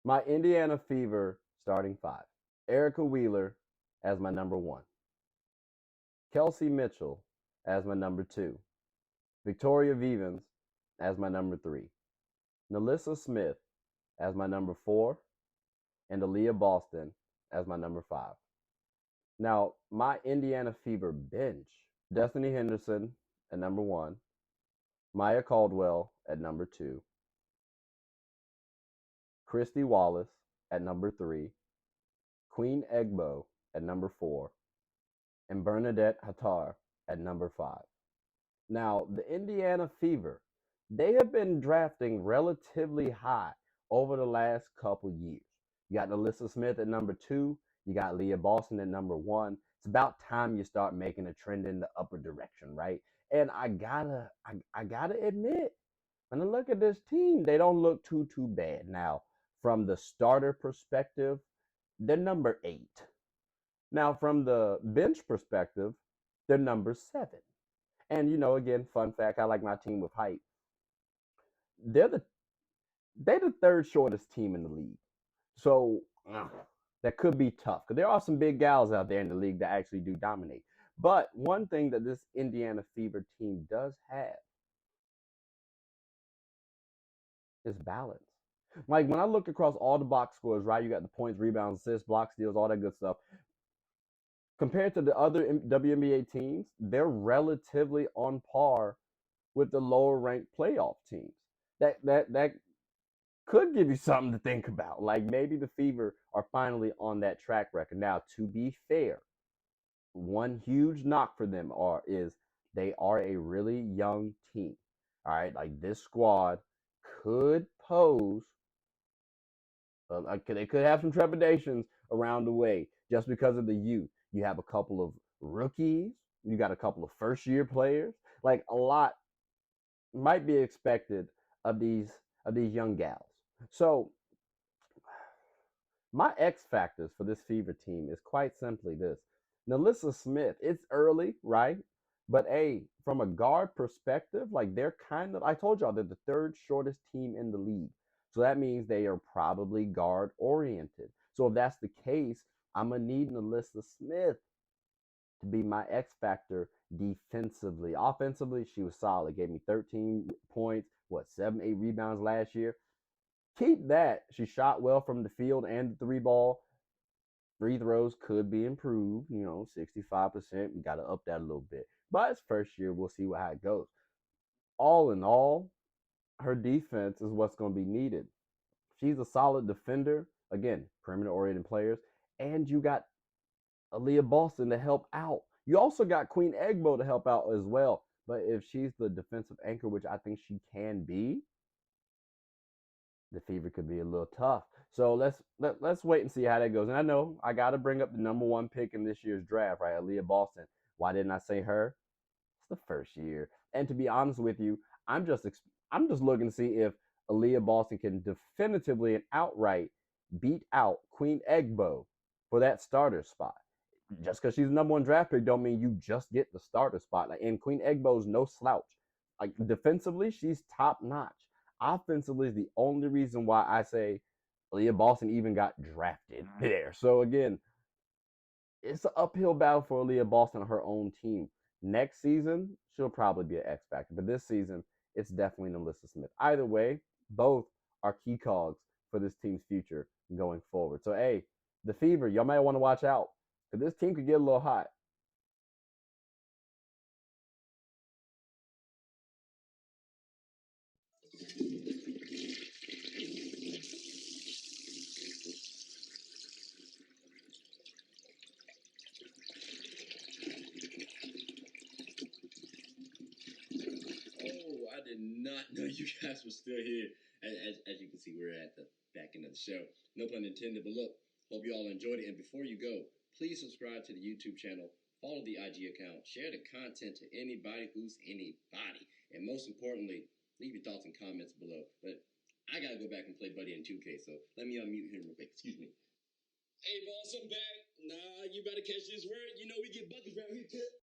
My Indiana Fever starting five. Erica Wheeler as my number one. Kelsey Mitchell as my number two. Victoria Vivens as my number three. Nalissa Smith as my number four. And Aaliyah Boston as my number five. Now, my Indiana Fever bench, Destiny Henderson at number one. Maya Caldwell at number two. Christy Wallace at number three. Queen Egbo at number four. And Bernadette Hattar at number five. Now, the Indiana Fever, they have been drafting relatively high over the last couple years. You got Alyssa Smith at number two. You got Leah Boston at number one. It's about time you start making a trend in the upper direction, right? And I gotta admit, when I look at this team, they don't look too bad. Now, from the starter perspective, they're number 8. Now, from the bench perspective, they're number 7. And again, fun fact, I like my team with height. They're the third shortest team in the league. So that could be tough because there are some big gals out there in the league that actually do dominate. But one thing that this Indiana Fever team does have is balance. Like when I look across all the box scores, right? You got the points, rebounds, assists, block steals, all that good stuff. Compared to the other WNBA teams, they're relatively on par with the lower ranked playoff teams. That could give you something to think about. Like maybe the Fever are finally on that track record. Now, to be fair, one huge knock for them is they are a really young team. All right, like this squad could pose. They could have some trepidations around the way just because of the youth. You have a couple of rookies. You got a couple of first-year players. Like a lot might be expected of these young gals. So my X factors for this Fever team is quite simply this. Nalissa Smith, it's early, right? But from a guard perspective, like they're I told y'all they're the third shortest team in the league. So that means they are probably guard oriented. So if that's the case, I'm going to need Nalissa Smith to be my X factor defensively. Offensively, she was solid. Gave me 13 points, 7, 8 rebounds last year. Keep that. She shot well from the field and the three ball. Free throws could be improved, 65%. We got to up that a little bit. But it's first year. We'll see how it goes. All in all, her defense is what's going to be needed. She's a solid defender. Again, perimeter-oriented players. And you got Aaliyah Boston to help out. You also got Queen Egbo to help out as well. But if she's the defensive anchor, which I think she can be, the Fever could be a little tough. So let's wait and see how that goes. And I know I got to bring up the number one pick in this year's draft, right? Aaliyah Boston. Why didn't I say her? It's the first year. And to be honest with you, I'm just looking to see if Aaliyah Boston can definitively and outright beat out Queen Egbo for that starter spot. Just because she's the number one draft pick don't mean you just get the starter spot. And Queen Egbo's no slouch. Like defensively, she's top notch. Offensively is the only reason why I say Aaliyah Boston even got drafted there. So again, it's an uphill battle for Aaliyah Boston on her own team. Next season, she'll probably be an X factor. But this season, it's definitely Nalissa Smith. Either way, both are key cogs for this team's future going forward. So, the Fever, y'all might want to watch out because this team could get a little hot. Oh, I did not know you guys were still here. As you can see, we're at the back end of the show. No pun intended, but look, hope you all enjoyed it. And before you go, please subscribe to the YouTube channel, follow the IG account, share the content to anybody who's anybody. And most importantly, leave your thoughts and comments below. But I got to go back and play Buddy in 2K, so let me unmute him real quick. Excuse me. Hey, boss, I'm back. Nah, you better catch this word. You know we get buckets around here, kid.